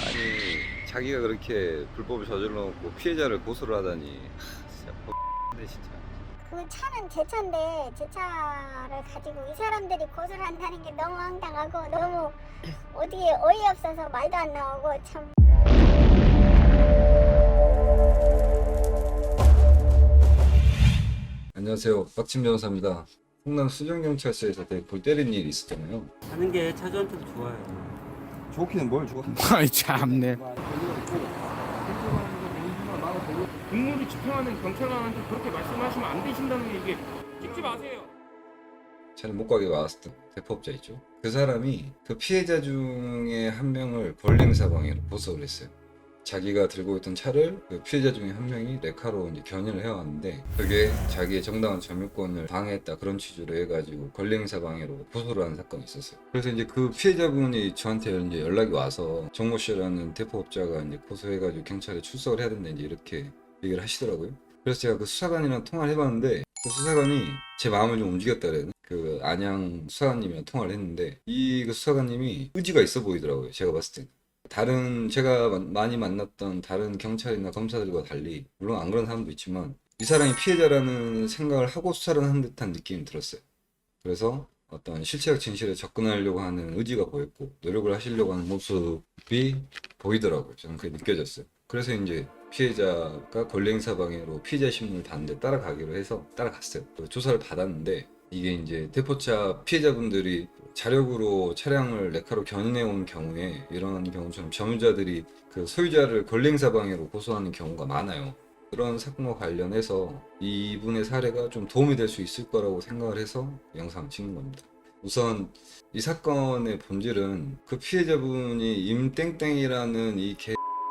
아니 자기가 그렇게 불법을 저질러 놓고 피해자를 고소를 하다니 진짜 X네 진짜. 그 차는 제 차인데 제 차를 가지고 이 사람들이 고소를 한다는 게 너무 황당하고 너무 어디에 어이없어서 말도 안 나오고 참. 안녕하세요, 박진 변호사입니다. 성남 수정경찰서에서 되게 골 때린 일이 있었잖아요. 하는 게 차주한테도 좋아요. 좋기는 뭘 좋아? 아이 참네. 국무를 집행하는 경찰관한테 그렇게 말씀하시면 안 되신다는 게 이게 찍지 마세요. 차를 못 가게 왔었던 대포업자 있죠. 그 사람이 그 피해자 중에 한 명을 권리행사방해로 고소를 했어요. 자기가 들고 있던 차를 그 피해자 중에 한 명이 레카로 이제 견인을 해왔는데 그게 자기의 정당한 점유권을 방해했다 그런 취지로 해가지고 권리행사 방해로 고소를 한 사건이 있었어요. 그래서 이제 그 피해자분이 저한테 이제 연락이 와서 정모 씨라는 대포업자가 이제 고소해가지고 경찰에 출석을 해야 된다 이제 이렇게 얘기를 하시더라고요. 그래서 제가 그 수사관이랑 통화를 해봤는데 그 수사관이 제 마음을 좀 움직였다 그래요. 그 안양 수사관님이랑 통화를 했는데 이 그 수사관님이 의지가 있어 보이더라고요. 제가 봤을 때. 다른 제가 많이 만났던 다른 경찰이나 검사들과 달리 물론 안 그런 사람도 있지만 이 사람이 피해자라는 생각을 하고 수사를 한 듯한 느낌이 들었어요. 그래서 어떤 실체적 진실에 접근하려고 하는 의지가 보였고 노력을 하시려고 하는 모습이 보이더라고요. 저는 그게 느껴졌어요. 그래서 이제 피해자가 권리행사 방해로 피해자 신문을 다는데 따라가기로 해서 따라갔어요. 조사를 받았는데 이게 이제 대포차 피해자분들이 자력으로 차량을 레카로 견인해 온 경우에 이런 경우처럼 점유자들이 그 소유자를 권리행사 방해로 고소하는 경우가 많아요. 그런 사건과 관련해서 이분의 사례가 좀 도움이 될 수 있을 거라고 생각을 해서 영상을 찍는 겁니다. 우선 이 사건의 본질은 그 피해자분이 임땡땡이라는 이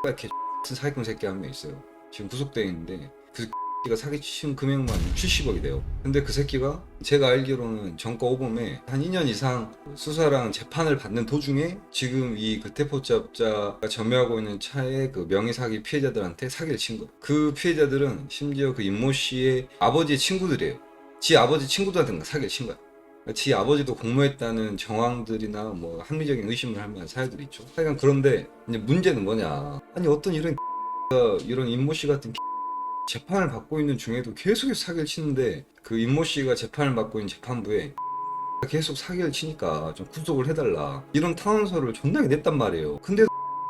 같은 사기꾼 새끼 한 명 있어요. 지금 구속되어 있는데 그 가 사기친 금액만 70억이 돼요. 근데 그 새끼가 제가 알기로는 전과 5범에 한 2년 이상 수사랑 재판을 받는 도중에 지금 이 그 대포자가 점유하고 있는 차의 그 명의사기 피해자들한테 사기를 친 거예요. 그 피해자들은 심지어 그 임모 씨의 아버지의 친구들이에요. 지 아버지 친구들한테 사기를 친 거야. 지 아버지도 공모했다는 정황들이나 뭐 합리적인 의심을 할 만한 사례들이 있죠. 하여간 그런데 이제 문제는 뭐냐. 아니 어떤 이런 임모 씨 같은 재판을 받고 있는 중에도 계속해서 사기를 치는데 그 임모 씨가 재판을 받고 있는 재판부에 계속 사기를 치니까 좀 구속을 해달라 이런 탄원서를 존나게 냈단 말이에요. 근데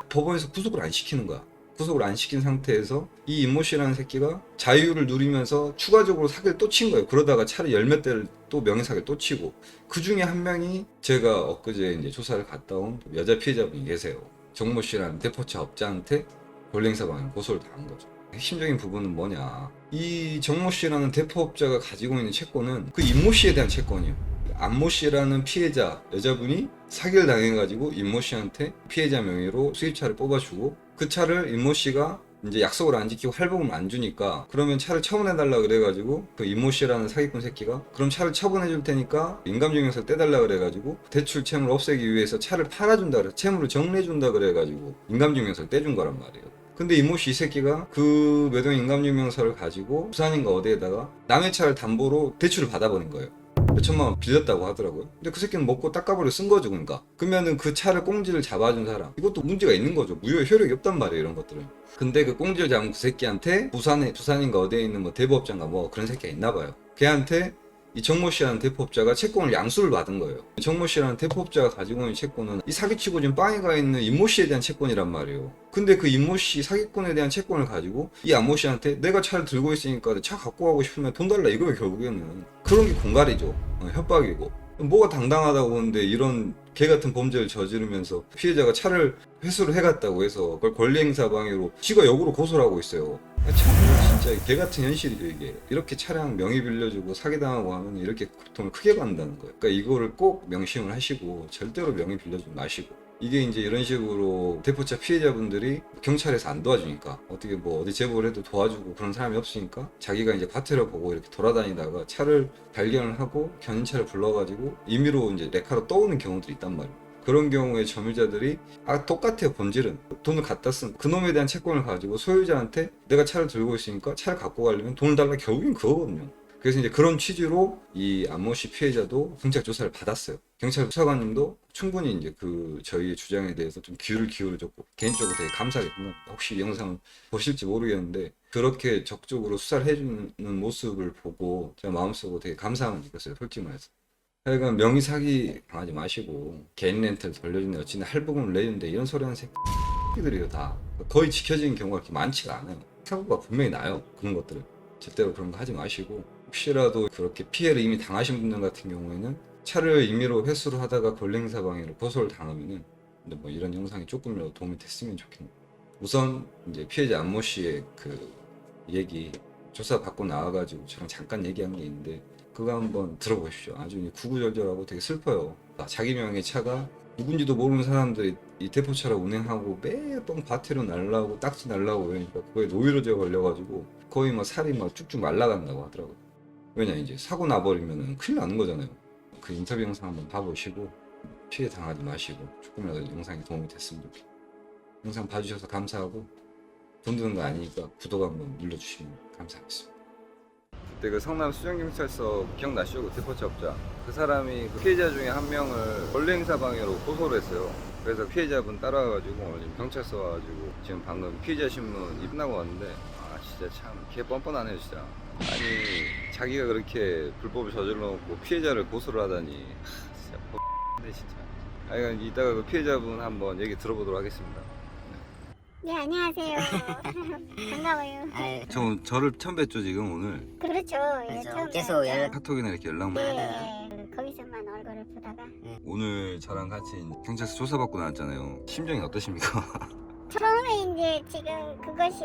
법원에서 구속을 안 시키는 거야. 구속을 안 시킨 상태에서 이 임모 씨라는 새끼가 자유를 누리면서 추가적으로 사기를 또 친 거예요. 그러다가 차를 열몇 대를 또 명예사기를 또 치고 그 중에 한 명이 제가 엊그제 이제 조사를 갔다 온 여자 피해자분이 계세요. 정모 씨라는 대포차 업자한테 권리행사 방해 고소를 당한 거죠. 핵심적인 부분은 뭐냐, 이 정모 씨라는 대포업자가 가지고 있는 채권은 그 임모 씨에 대한 채권이에요. 안모 씨라는 피해자 여자분이 사기를 당해가지고 임모 씨한테 피해자 명의로 수입차를 뽑아주고 그 차를 임모 씨가 이제 약속을 안 지키고 할부금을 안 주니까 그러면 차를 처분해달라 그래가지고 그 임모 씨라는 사기꾼 새끼가 그럼 차를 처분해줄 테니까 인감증명서 떼달라 그래가지고 대출 채무를 없애기 위해서 차를 팔아준다 그래, 채무를 정리해준다 그래가지고 인감증명서를 떼준 거란 말이에요. 근데 임모 씨 이 새끼가 그 매도 인감증명서를 가지고 부산인가 어디에다가 남의 차를 담보로 대출을 받아버린 거예요. 몇 천만 원 빌렸다고 하더라고요. 근데 그 새끼는 먹고 닦아버려 쓴 거죠. 그러니까 그러면은 그 차를 꽁지를 잡아준 사람, 이것도 문제가 있는 거죠. 무효 효력이 없단 말이에요, 이런 것들은. 근데 그 꽁지를 잡은 그 새끼한테 부산인가 어디에 있는 뭐 대부업자인가 뭐 그런 새끼가 있나 봐요. 걔한테 이 정모 씨라는 대포업자가 채권을 양수를 받은 거예요. 정모 씨라는 대포업자가 가지고 있는 채권은 이 사기치고 지금 빵에 가 있는 임모 씨에 대한 채권이란 말이에요. 근데 그 임모 씨 사기꾼에 대한 채권을 가지고 이 안모 씨한테 내가 차를 들고 있으니까 차 갖고 가고 싶으면 돈 달라 이거예요. 결국에는 그런 게 공갈이죠. 협박이고. 뭐가 당당하다고 보는데 이런 개 같은 범죄를 저지르면서 피해자가 차를 회수를 해갔다고 해서 그걸 권리행사 방해로 지가 역으로 고소를 하고 있어요. 참 진짜 개 같은 현실이죠 이게. 이렇게 차량 명의 빌려주고 사기당하고 하면 이렇게 고통을 크게 받는다는 거예요. 그러니까 이거를 꼭 명심을 하시고 절대로 명의 빌려주지 마시고. 이게 이제 이런 식으로 대포차 피해자분들이 경찰에서 안 도와주니까 어떻게 뭐 어디 제보를 해도 도와주고 그런 사람이 없으니까 자기가 이제 과태료 보고 이렇게 돌아다니다가 차를 발견을 하고 견인차를 불러가지고 임의로 이제 레카로 떠오는 경우들이 있단 말이에요. 그런 경우에 점유자들이 똑같아요. 본질은 돈을 갖다 쓴 그놈에 대한 채권을 가지고 소유자한테 내가 차를 들고 있으니까 차를 갖고 가려면 돈을 달라, 결국엔 그거거든요. 그래서 이제 그런 취지로 이 안모 씨 피해자도 경찰 조사를 받았어요. 경찰 수사관님도 충분히 이제 그 저희의 주장에 대해서 좀 귀를 기울여줬고 개인적으로 되게 감사하게 생각합니다. 혹시 이 영상을 보실지 모르겠는데 그렇게 적극적으로 수사를 해주는 모습을 보고 제가 마음속으로 되게 감사함을 느꼈어요. 솔직히 말해서. 하여간 명의 사기 당하지 마시고 개인 렌트를 돌려주네 어찌나 할부금을 내는데 이런 소리 하는 새끼들이에요. 다 거의 지켜지는 경우가 그렇게 많지가 않아요. 사고가 분명히 나요. 그런 것들은 절대로 그런 거 하지 마시고 혹시라도 그렇게 피해를 이미 당하신 분들 같은 경우에는 차를 임의로 회수를 하다가 권리행사방해로 고소를 당하면은 근데 뭐 이런 영상이 조금이라도 도움이 됐으면 좋겠네요. 우선 이제 피해자 안모 씨의 그 얘기 조사 받고 나와가지고 저랑 잠깐 얘기한 게 있는데 그거 한번 들어보십시오. 아주 구구절절하고 되게 슬퍼요. 자기 명의 차가 누군지도 모르는 사람들이 이 대포차를 운행하고 매번 밭으로 날라오고 딱지 날라오고 그러니까 그거에 노이로제 걸려가지고 거의 막 살이 막 쭉쭉 말라간다고 하더라고요. 왜냐 이제 사고 나버리면 큰일 나는 거잖아요. 그 인터뷰 영상 한번 봐보시고 피해 당하지 마시고 조금이라도 영상이 도움이 됐으면 좋겠어요. 영상 봐주셔서 감사하고 돈 드는 거 아니니까 구독 한번 눌러주시면 감사하겠습니다. 그때 그 성남 수정경찰서 기억나시죠? 그 대포차 업자. 그 사람이 그 피해자 중에 한 명을 권리행사 방해로 고소를 했어요. 그래서 피해자분 따라와가지고 지금 경찰서 와가지고 지금 방금 피해자 신문 입나고 왔는데 아 진짜 참 개 뻔뻔하네요 진짜. 아니 자기가 그렇게 불법을 저질러 놓고 피해자를 고소를 하다니 진짜 뻔뻔해 진짜. 하여간 이따가 그 피해자분 한번 얘기 들어보도록 하겠습니다. 네, 안녕하세요. 반가워요. 아유, 저를 처음 뵀죠 지금 오늘. 그렇죠. 예, 그래서 처음 계속 뵀죠. 연락 카톡이나 이렇게 연락만. 네, 거기서만 얼굴을 보다가 오늘 저랑 같이 경찰서 조사받고 나왔잖아요. 심정이 어떠십니까? 처음에 이제 지금 그것이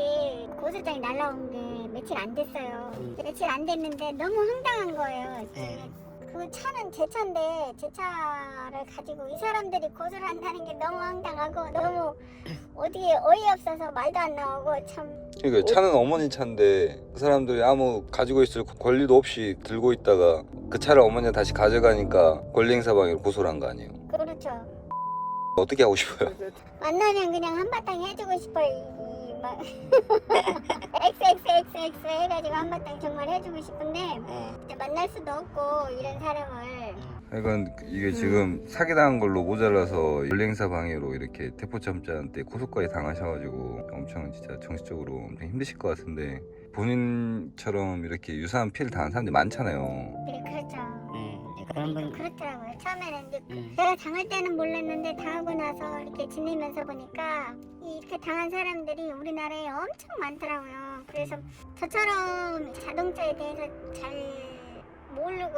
고소장이 날라온 게 며칠 안 됐어요. 며칠 안 됐는데 너무 황당한 거예요. 네. 그 차는 제 차인데 제 차를 가지고 이 사람들이 고소를 한다는 게 너무 황당하고 너무 어디에 어이없어서 말도 안 나오고 참. 그러니까 차는 어머니 차인데 그 사람들이 아무 가지고 있을 권리도 없이 들고 있다가 그 차를 어머니가 다시 가져가니까 권리행사 방해로 고소를 한 거 아니에요? 그렇죠. 어떻게 하고 싶어요? 만나면 그냥 한바탕 해주고 싶어요. 막 XXXX 해가지고 한바탕 정말 해주고 싶은데 이제 만날 수도 없고 이런 사람을. 그러니까 이게 지금 사기당한 걸로 모자라서 권리행사 방해로 이렇게 대포참자한테 고소까지 당하셔가지고 엄청 진짜 정신적으로 엄청 힘드실 것 같은데 본인처럼 이렇게 유사한 피해를 당한 사람들이 많잖아요. 네, 그렇죠. 그런 분 그렇더라고요. 처음에는 이제 제가 당할 때는 몰랐는데 당하고 나서 이렇게 지내면서 보니까 이렇게 당한 사람들이 우리나라에 엄청 많더라고요. 그래서 저처럼 자동차에 대해서 잘 모르고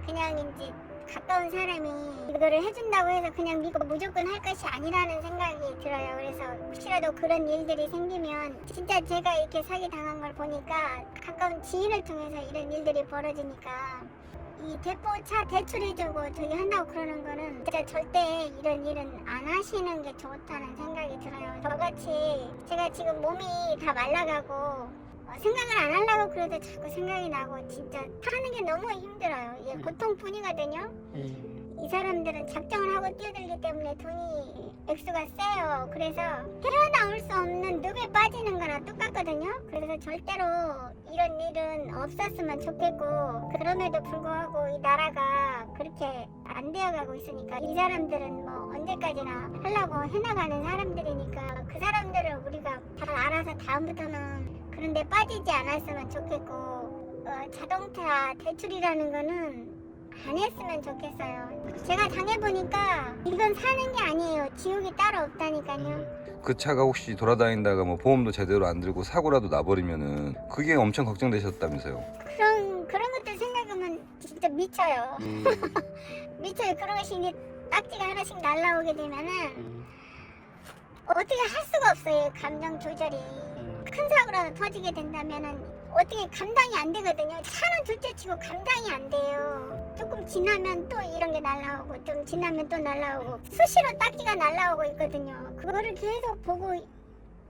그냥 이제 가까운 사람이 이거를 해준다고 해서 그냥 믿고 무조건 할 것이 아니라는 생각이 들어요. 그래서 혹시라도 그런 일들이 생기면 진짜 제가 이렇게 사기 당한 걸 보니까 가까운 지인을 통해서 이런 일들이 벌어지니까 이 대포차 대출해주고 저기 한다고 그러는 거는 진짜 절대 이런 일은 안 하시는 게 좋다는 생각이 들어요. 저같이 제가 지금 몸이 다 말라가고 생각을 안 하려고 그래도 자꾸 생각이 나고 진짜 하는 게 너무 힘들어요. 이게 고통뿐이거든요. 이 사람들은 작정을 하고 뛰어들기 때문에 돈이 액수가 세요. 그래서 헤어나올 수 없는 늪에 빠지는 거나 똑같거든요. 그래서 절대로 이런 일은 없었으면 좋겠고 그럼에도 불구하고 이 나라가 그렇게 안 되어가고 있으니까 이 사람들은 뭐 언제까지나 하려고 해나가는 사람들이니까 그 사람들을 우리가 잘 알아서 다음부터는 그런 데 빠지지 않았으면 좋겠고 자동차 대출이라는 거는 안 했으면 좋겠어요. 제가 당해보니까 이건 사는 게 아니에요. 지옥이 따로 없다니까요. 그 차가 혹시 돌아다니다가 뭐 보험도 제대로 안 들고 사고라도 나버리면은 그게 엄청 걱정되셨다면서요? 그런 것들 생각하면 진짜 미쳐요. 미쳐요. 그런 것이 이제 딱지가 하나씩 날라오게 되면은 어떻게 할 수가 없어요. 감정 조절이. 큰 사고라도 터지게 된다면은 어떻게 감당이 안 되거든요. 차는 둘째치고 감당이 안 돼요. 조금 지나면 또 이런 게 날라오고 좀 지나면 또 날라오고 수시로 딱지가 날라오고 있거든요. 그거를 계속 보고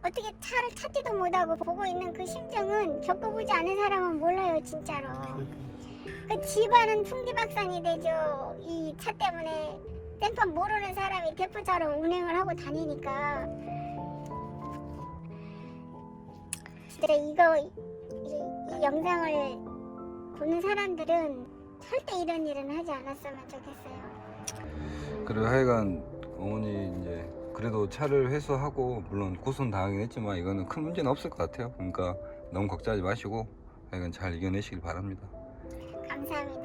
어떻게 차를 찾지도 못하고 보고 있는 그 심정은 겪어보지 않은 사람은 몰라요 진짜로. 그 집안은 풍기박산이 되죠. 이 차 때문에 땜판 모르는 사람이 대포차로 운행을 하고 다니니까. 진짜 이 영상을 보는 사람들은 절대 이런 일은 하지 않았으면 좋겠어요. 그리고 하여간 어머니 이제 그래도 차를 회수하고 물론 고소는 당하긴 했지만 이거는 큰 문제는 없을 것 같아요. 그러니까 너무 걱정하지 마시고 하여간 잘 이겨내시길 바랍니다. 감사합니다.